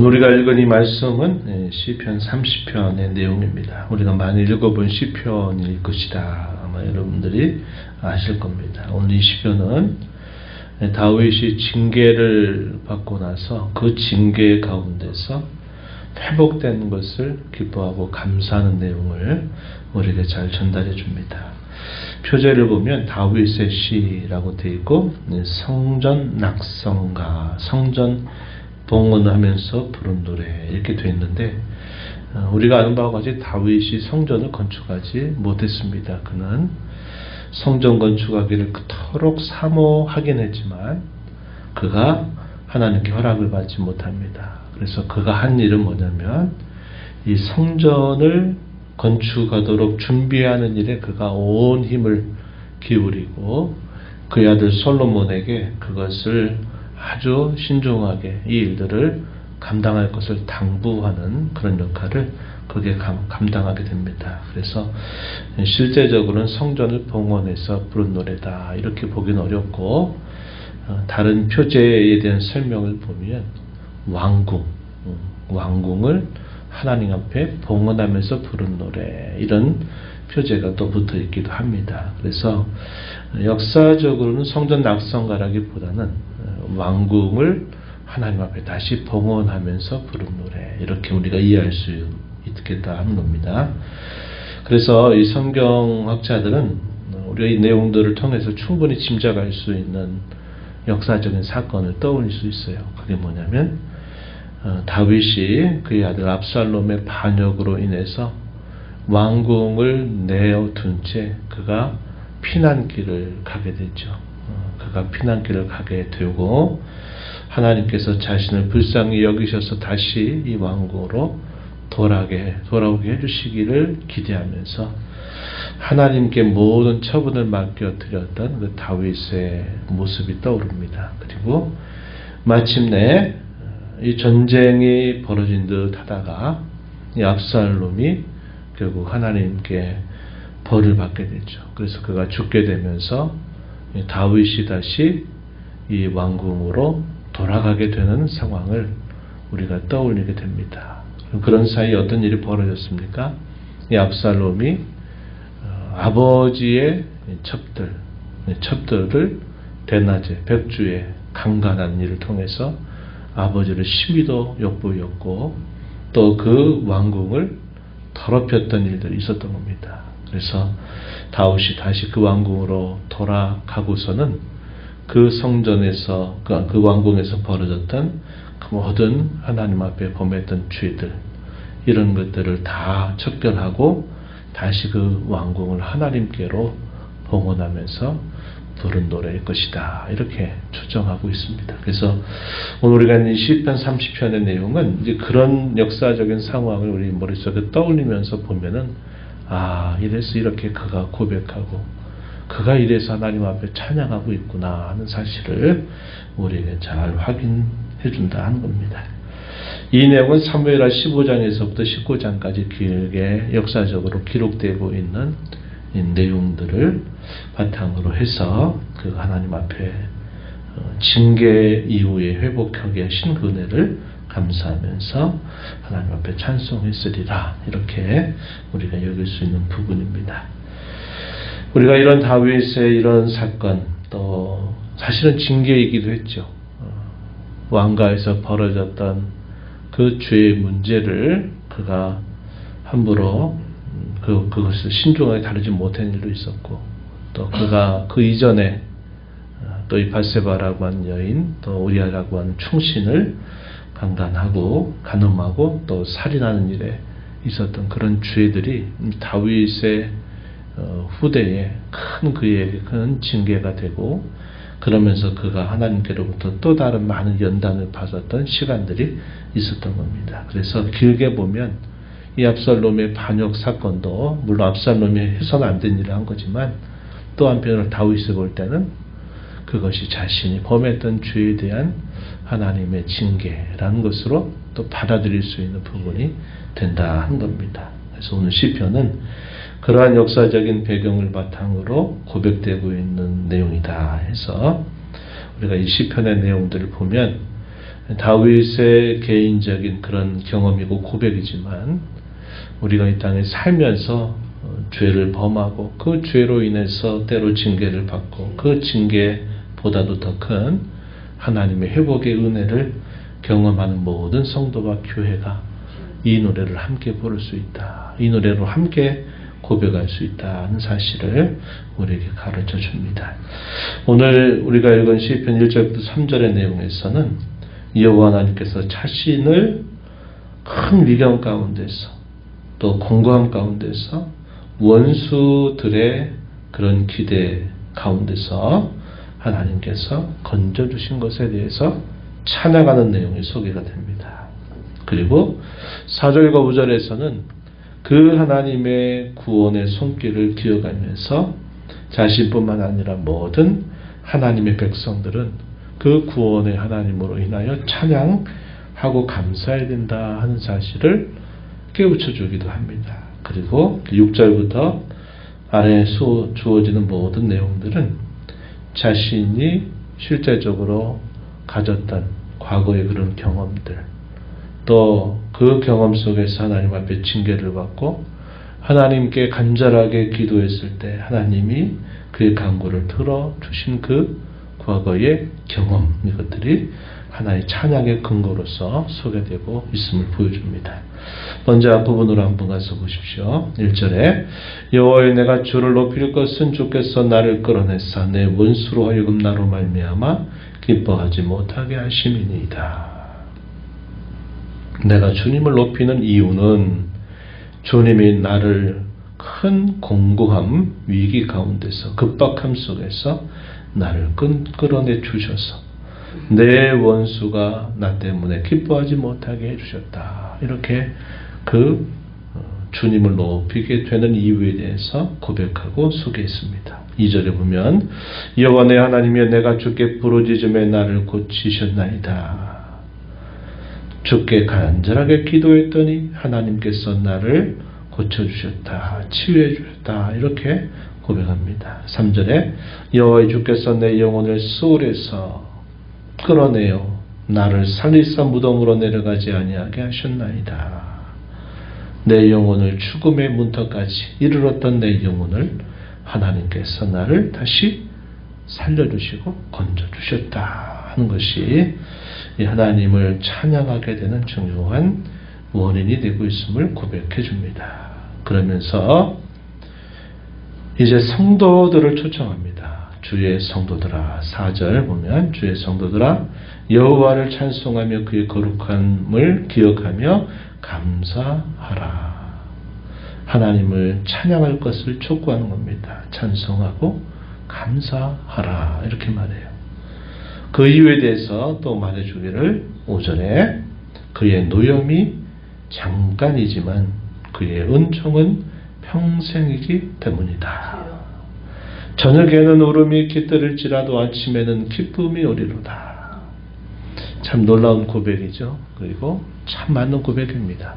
우리가 읽은 이 말씀은 시편 30편의 내용입니다. 우리가 많이 읽어본 시편일 것이다. 아마 여러분들이 아실 겁니다. 오늘 이 시편은 다윗이 징계를 받고 나서 그 징계 가운데서 회복된 것을 기뻐하고 감사하는 내용을 우리에게 잘 전달해 줍니다. 표제를 보면 다윗의 시라고 되어 있고 성전 낙성가, 성전 봉헌하면서 부른 노래 이렇게 되어 있는데, 우리가 아는 바와 같이 다윗이 성전을 건축하지 못했습니다. 그는 성전 건축하기를 그토록 사모하긴 했지만 그가 하나님께 허락을 받지 못합니다. 그래서 그가 한 일은 뭐냐면 이 성전을 건축하도록 준비하는 일에 그가 온 힘을 기울이고 그의 아들 솔로몬에게 그것을 아주 신중하게 이 일들을 감당할 것을 당부하는 그런 역할을 그게 감당하게 됩니다. 그래서 실제적으로는 성전을 봉헌해서 부른 노래다 이렇게 보기는 어렵고, 다른 표제에 대한 설명을 보면 왕궁을 하나님 앞에 봉헌하면서 부른 노래 이런 표제가 또 붙어 있기도 합니다. 그래서 역사적으로는 성전 낙성가라기보다는 왕궁을 하나님 앞에 다시 봉헌하면서 부른 노래 이렇게 우리가 이해할 수 있겠다 하는 겁니다. 그래서 이 성경학자들은 우리가 이 내용들을 통해서 충분히 짐작할 수 있는 역사적인 사건을 떠올릴 수 있어요. 그게 뭐냐면 다윗이 그의 아들 압살롬의 반역으로 인해서 왕궁을 내어둔 채 그가 피난길을 가게 되죠. 그가 피난길을 가게 되고 하나님께서 자신을 불쌍히 여기셔서 다시 이 왕궁으로 돌아오게 해주시기를 기대하면서 하나님께 모든 처분을 맡겨드렸던 그 다윗의 모습이 떠오릅니다. 그리고 마침내 이 전쟁이 벌어진 듯 하다가 이 압살롬이 결국 하나님께 벌을 받게 되죠. 그래서 그가 죽게 되면서 다윗이 다시 이 왕궁으로 돌아가게 되는 상황을 우리가 떠올리게 됩니다. 그런 사이에 어떤 일이 벌어졌습니까? 이 압살롬이 아버지의 첩들을 대낮에 백주에 강간하는 일을 통해서 아버지를 심히도 욕보였고 또 그 왕궁을 더럽혔던 일들이 있었던 겁니다. 그래서 다윗이 다시 그 왕궁으로 돌아가고서는 그 성전에서 그 왕궁에서 벌어졌던 그 모든 하나님 앞에 범했던 죄들 이런 것들을 다 척결하고 다시 그 왕궁을 하나님께로 봉헌하면서 부른 노래일 것이다 이렇게 추정하고 있습니다. 그래서 오늘 우리가 있는 시편 30편의 내용은 이제 그런 역사적인 상황을 우리 머릿속에 떠올리면서 보면은 이래서 이렇게 그가 고백하고 그가 이래서 하나님 앞에 찬양하고 있구나 하는 사실을 우리에게 잘 확인해 준다 하는 겁니다. 이 내용은 사무엘하 15장에서부터 19장까지 길게 역사적으로 기록되고 있는 이 내용들을 바탕으로 해서 그 하나님 앞에 징계 이후에 회복하게 하신 그 은혜를 감사하면서 하나님 앞에 찬송했으리라 이렇게 우리가 여길 수 있는 부분입니다. 우리가 이런 다윗의 이런 사건 또 사실은 징계이기도 했죠. 왕가에서 벌어졌던 그 죄의 문제를 그가 함부로 그것을 신중하게 다루지 못한 일도 있었고 또 그가 그 이전에 또 이 바세바라고 하는 여인 또 우리아라고 하는 충신을 강간하고 간음하고 또 살인하는 일에 있었던 그런 죄들이 다윗의 후대에 그에게 큰 징계가 되고 그러면서 그가 하나님께로부터 또 다른 많은 연단을 받았던 시간들이 있었던 겁니다. 그래서 길게 보면 이 압살롬의 반역 사건도 물론 압살롬이 해서는 안 된 일을 한 거지만 또 한편으로 다윗을 볼 때는 그것이 자신이 범했던 죄에 대한 하나님의 징계라는 것으로 또 받아들일 수 있는 부분이 된다 한 겁니다. 그래서 오늘 시편은 그러한 역사적인 배경을 바탕으로 고백되고 있는 내용이다 해서 우리가 이 시편의 내용들을 보면 다윗의 개인적인 그런 경험이고 고백이지만 우리가 이 땅에 살면서 죄를 범하고 그 죄로 인해서 때로 징계를 받고 그 징계보다도 더 큰 하나님의 회복의 은혜를 경험하는 모든 성도와 교회가 이 노래를 함께 부를 수 있다. 이 노래로 함께 고백할 수 있다는 사실을 우리에게 가르쳐 줍니다. 오늘 우리가 읽은 시편 1절부터 3절의 내용에서는 여호와 하나님께서 자신을 큰 위경 가운데서 또 공고함 가운데서 원수들의 그런 기대 가운데서 하나님께서 건져주신 것에 대해서 찬양하는 내용이 소개가 됩니다. 그리고 4절과 5절에서는 그 하나님의 구원의 손길을 기억하면서 자신뿐만 아니라 모든 하나님의 백성들은 그 구원의 하나님으로 인하여 찬양하고 감사해야 된다 하는 사실을 깨우쳐 주기도 합니다. 그리고 6절부터 아래에 주어지는 모든 내용들은 자신이 실제적으로 가졌던 과거의 그런 경험들, 또 그 경험 속에서 하나님 앞에 징계를 받고 하나님께 간절하게 기도했을 때 하나님이 그의 간구를 들어주신 그 과거의 경험, 이것들이 하나의 찬양의 근거로서 소개되고 있음을 보여줍니다. 먼저 앞부분으로 한번 가서 보십시오. 1절에 여호와여 내가 주를 높일 것은 주께서 나를 끌어내사 내 원수로 하여금 나로 말미암아 기뻐하지 못하게 하심이니이다. 내가 주님을 높이는 이유는 주님이 나를 큰 공고함, 위기 가운데서 급박함 속에서 나를 끌어내 주셔서 내 원수가 나 때문에 기뻐하지 못하게 해주셨다. 이렇게 그 주님을 높이게 되는 이유에 대해서 고백하고 소개했습니다. 2절에 보면 여호와 내 하나님이여 내가 주께 부르짖음에 나를 고치셨나이다. 주께 간절하게 기도했더니 하나님께서 나를 고쳐주셨다. 치유해 주셨다. 이렇게 고백합니다. 3절에 여호와의 주께서 내 영혼을 수울에서 끌어내어 나를 살리사 무덤으로 내려가지 아니하게 하셨나이다. 내 영혼을 죽음의 문턱까지 이르렀던 내 영혼을 하나님께서 나를 다시 살려주시고 건져주셨다 하는 것이 하나님을 찬양하게 되는 중요한 원인이 되고 있음을 고백해 줍니다. 그러면서 이제 성도들을 초청합니다. 주의 성도들아, 4절 보면 주의 성도들아 여호와를 찬송하며 그의 거룩함을 기억하며 감사하라. 하나님을 찬양할 것을 촉구하는 겁니다. 찬송하고 감사하라 이렇게 말해요. 그 이유에 대해서 또 말해주기를 5절에 그의 노염이 잠깐이지만 그의 은총은 평생이기 때문이다. 저녁에는 울음이 깃들일지라도 아침에는 기쁨이 오리로다. 참 놀라운 고백이죠. 그리고 참 맞는 고백입니다.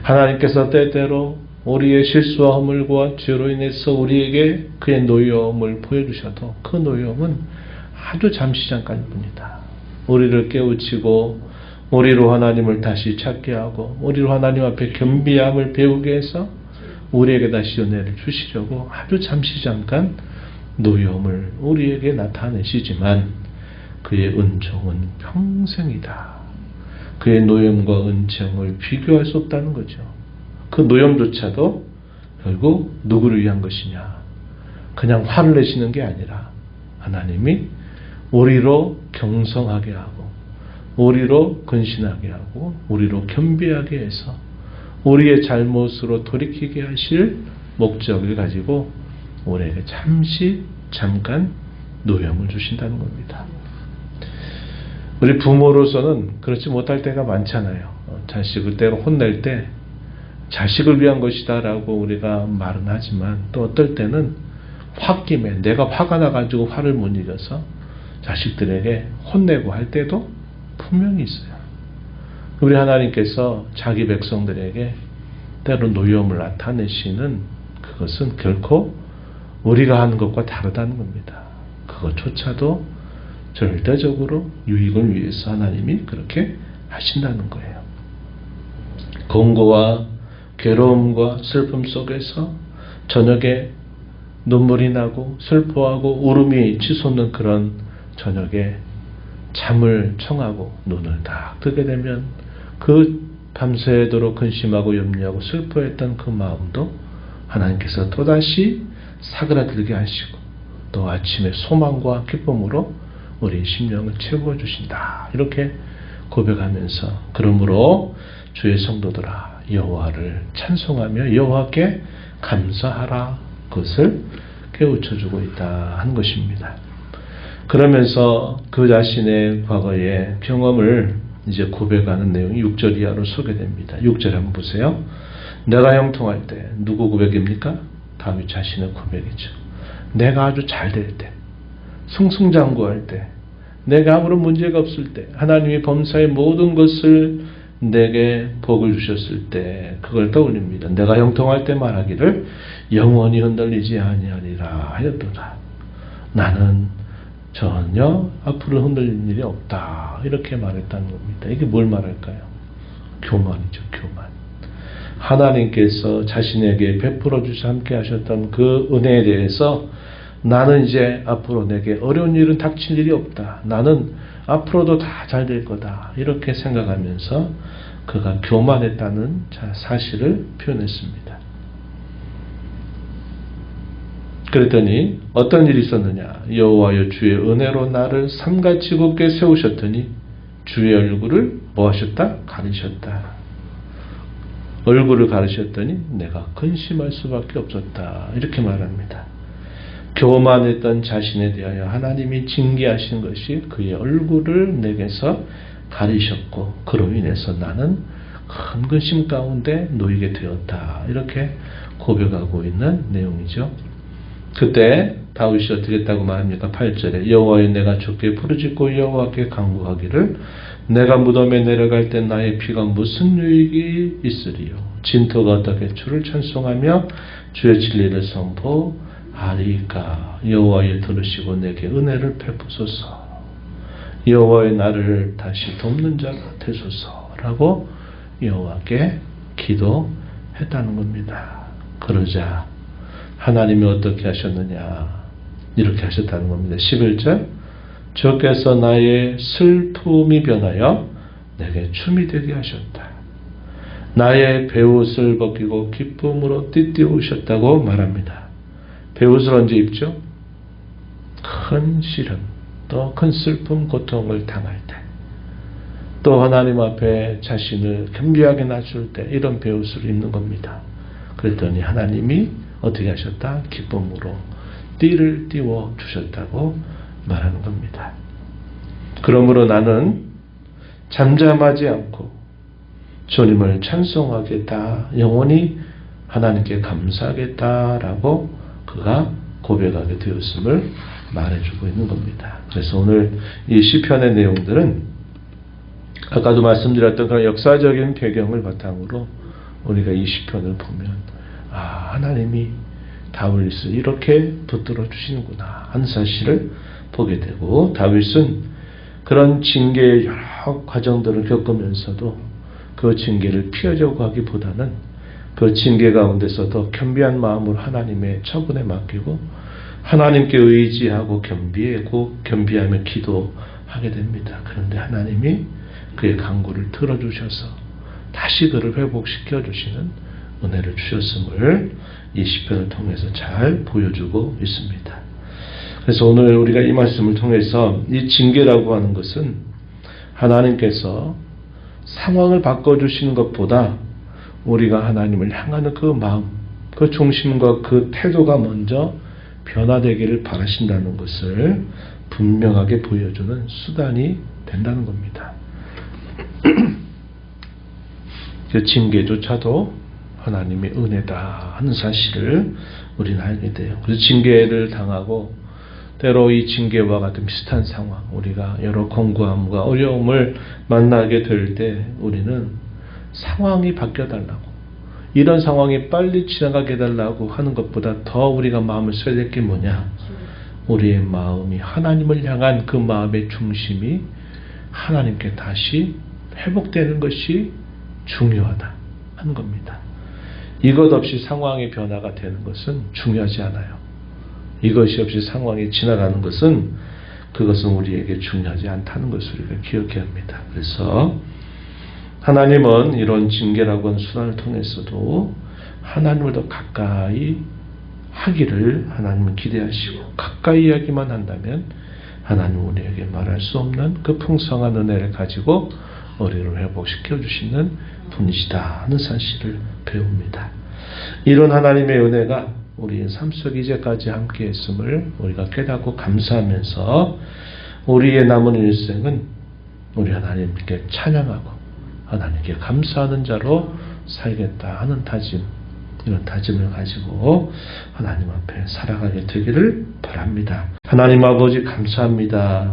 하나님께서 때때로 우리의 실수와 허물과 죄로 인해서 우리에게 그의 노여움을 보여주셔도 그 노여움은 아주 잠시 잠깐뿐이다. 우리를 깨우치고 우리로 하나님을 다시 찾게 하고 우리로 하나님 앞에 겸비함을 배우게 해서 우리에게 다시 은혜를 주시려고 아주 잠시 잠깐 노여움을 우리에게 나타내시지만 그의 은총은 평생이다. 그의 노염과 은총을 비교할 수 없다는 거죠. 그 노염조차도 결국 누구를 위한 것이냐? 그냥 화를 내시는 게 아니라 하나님이 우리로 경성하게 하고 우리로 근신하게 하고 우리로 겸비하게 해서 우리의 잘못으로 돌이키게 하실 목적을 가지고 우리에게 잠깐 노염을 주신다는 겁니다. 우리 부모로서는 그렇지 못할 때가 많잖아요. 자식을 때로 혼낼 때 자식을 위한 것이다 라고 우리가 말은 하지만 또 어떨 때는 홧김에 내가 화가 나가지고 화를 못 이겨서 자식들에게 혼내고 할 때도 분명히 있어요. 우리 하나님께서 자기 백성들에게 때로 노여움을 나타내시는 그것은 결코 우리가 하는 것과 다르다는 겁니다. 그것조차도 절대적으로 유익을 위해서 하나님이 그렇게 하신다는 거예요. 공고와 괴로움과 슬픔 속에서 저녁에 눈물이 나고 슬퍼하고 울음이 치솟는 그런 저녁에 잠을 청하고 눈을 딱 뜨게 되면 그 밤새도록 근심하고 염려하고 슬퍼했던 그 마음도 하나님께서 또다시 사그라들게 하시고 또 아침에 소망과 기쁨으로 우리 심령을 채워주신다. 이렇게 고백하면서 그러므로 주의 성도들아 여호와를 찬송하며 여호와께 감사하라. 그것을 깨우쳐주고 있다 한 것입니다. 그러면서 그 자신의 과거의 경험을 이제 고백하는 내용이 6절 이하로 소개됩니다. 6절 한번 보세요. 내가 형통할 때 누구 고백입니까? 다윗 자신의 고백이죠. 내가 아주 잘 될 때, 승승장구할 때, 내가 아무런 문제가 없을 때, 하나님이 범사의 모든 것을 내게 복을 주셨을 때 그걸 떠올립니다. 내가 형통할 때 말하기를 영원히 흔들리지 아니하리라 하였도다. 나는 전혀 앞으로 흔들릴 일이 없다. 이렇게 말했다는 겁니다. 이게 뭘 말할까요? 교만이죠. 교만. 하나님께서 자신에게 베풀어 주셔서 함께 하셨던 그 은혜에 대해서 나는 이제 앞으로 내게 어려운 일은 닥칠 일이 없다. 나는 앞으로도 다 잘 될 거다. 이렇게 생각하면서 그가 교만했다는 사실을 표현했습니다. 그랬더니 어떤 일이 있었느냐. 여호와여 주의 은혜로 나를 삼같이 굳게 세우셨더니 주의 얼굴을 뭐 하셨다? 가리셨다. 얼굴을 가리셨더니 내가 근심할 수밖에 없었다. 이렇게 말합니다. 교만했던 자신에 대하여 하나님이 징계하신 것이 그의 얼굴을 내게서 가리셨고 그로 인해서 나는 큰 근심 가운데 놓이게 되었다. 이렇게 고백하고 있는 내용이죠. 그때 다윗이 어떻게 했다고 말합니까? 8절에 여호와여 내가 주께 부르짖고 여호와께 간구하기를 내가 무덤에 내려갈 때 나의 피가 무슨 유익이 있으리요. 진토가 어떻게 주를 찬송하며 주의 진리를 선포하리까. 여호와여 들으시고 내게 은혜를 베푸소서. 여호와의 나를 다시 돕는 자가 되소서라고 여호와께 기도했다는 겁니다. 그러자 하나님이 어떻게 하셨느냐. 이렇게 하셨다는 겁니다. 11절 주께서 나의 슬픔이 변하여 내게 춤이 되게 하셨다. 나의 베옷을 벗기고 기쁨으로 띠띠우셨다고 말합니다. 베옷을 언제 입죠? 큰 시름, 또 큰 슬픔, 고통을 당할 때, 또 하나님 앞에 자신을 겸비하게 낮출 때 이런 베옷을 입는 겁니다. 그랬더니 하나님이 어떻게 하셨다? 기쁨으로 띠를 띄워 주셨다고 말하는 겁니다. 그러므로 나는 잠잠하지 않고 주님을 찬송하겠다. 영원히 하나님께 감사하겠다라고 그가 고백하게 되었음을 말해주고 있는 겁니다. 그래서 오늘 이 시편의 내용들은 아까도 말씀드렸던 그런 역사적인 배경을 바탕으로 우리가 이 시편을 보면 하나님이 다윗을 이렇게 붙들어 주시는구나 하는 사실을 보게 되고 다윗은 그런 징계의 여러 과정들을 겪으면서도 그 징계를 피하려고 하기보다는 그 징계 가운데서도 겸비한 마음으로 하나님의 처분에 맡기고 하나님께 의지하고 겸비하며 기도하게 됩니다. 그런데 하나님이 그의 간구를 들어주셔서 다시 그를 회복시켜 주시는 은혜를 주셨음을 이 시편을 통해서 잘 보여주고 있습니다. 그래서 오늘 우리가 이 말씀을 통해서 이 징계라고 하는 것은 하나님께서 상황을 바꿔주시는 것보다 우리가 하나님을 향하는 그 마음, 그 중심과 그 태도가 먼저 변화되기를 바라신다는 것을 분명하게 보여주는 수단이 된다는 겁니다. 그 징계조차도 하나님의 은혜다 하는 사실을 우리는 알게 돼요. 그래서 징계를 당하고 때로 이 징계와 같은 비슷한 상황, 우리가 여러 공고함과 어려움을 만나게 될 때 우리는 상황이 바뀌어달라고, 이런 상황이 빨리 지나가게 해달라고 하는 것보다 더 우리가 마음을 써야 될 게 뭐냐? 우리의 마음이 하나님을 향한 그 마음의 중심이 하나님께 다시 회복되는 것이 중요하다 하는 겁니다. 이것 없이 상황의 변화가 되는 것은 중요하지 않아요. 이것이 없이 상황이 지나가는 것은 그것은 우리에게 중요하지 않다는 것을 우리가 기억해야 합니다. 그래서 하나님은 이런 징계라고 하는 수단을 통해서도 하나님을 더 가까이 하기를 하나님은 기대하시고, 가까이 하기만 한다면 하나님은 우리에게 말할 수 없는 그 풍성한 은혜를 가지고 우리를 회복시켜 주시는 분이시다 하는 사실을 배웁니다. 이런 하나님의 은혜가 우리의 삶 속에 이제까지 함께 했음을 우리가 깨닫고 감사하면서 우리의 남은 일생은 우리 하나님께 찬양하고 하나님께 감사하는 자로 살겠다 하는 다짐, 이런 다짐을 가지고 하나님 앞에 살아가게 되기를 바랍니다. 하나님 아버지 감사합니다.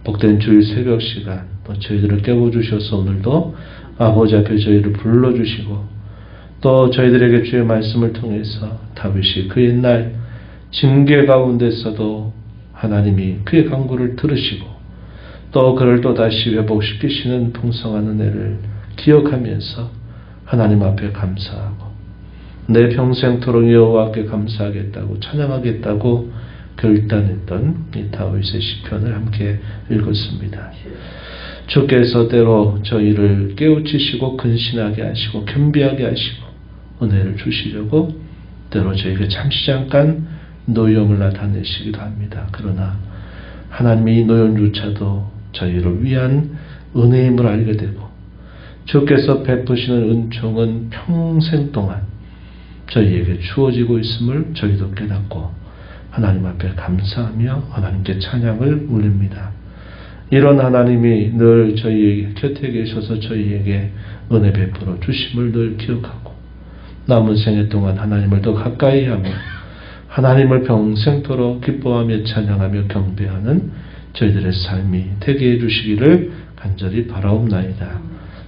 복된 주일 새벽 시간 또 저희들을 깨워주셔서 오늘도 아버지 앞에 저희를 불러주시고, 또 저희들에게 주의 말씀을 통해서 다윗이 그 옛날 징계 가운데서도 하나님이 그의 간구를 들으시고 또 그를 또다시 회복시키시는 풍성한 은혜를 기억하면서 하나님 앞에 감사하고 내 평생토록 여호와께 감사하겠다고 찬양하겠다고 결단했던 이 다윗의 시편을 함께 읽었습니다. 주께서 때로 저희를 깨우치시고 근신하게 하시고 겸비하게 하시고 은혜를 주시려고 때로 저희에게 잠시 잠깐 노염을 나타내시기도 합니다. 그러나 하나님의 이 노염조차도 저희를 위한 은혜임을 알게 되고 주께서 베푸시는 은총은 평생 동안 저희에게 주어지고 있음을 저희도 깨닫고 하나님 앞에 감사하며 하나님께 찬양을 올립니다. 이런 하나님이 늘 저희 곁에 계셔서 저희에게 은혜 베풀어 주심을 늘 기억하고 남은 생애 동안 하나님을 더 가까이 하며 하나님을 평생토록 기뻐하며 찬양하며 경배하는 저희들의 삶이 되게 해주시기를 간절히 바라옵나이다.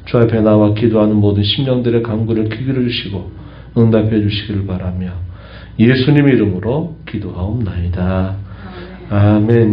주 앞에 나와 기도하는 모든 심령들의 간구를 귀기를 주시고 응답해 주시기를 바라며 예수님 이름으로 기도하옵나이다. 아멘.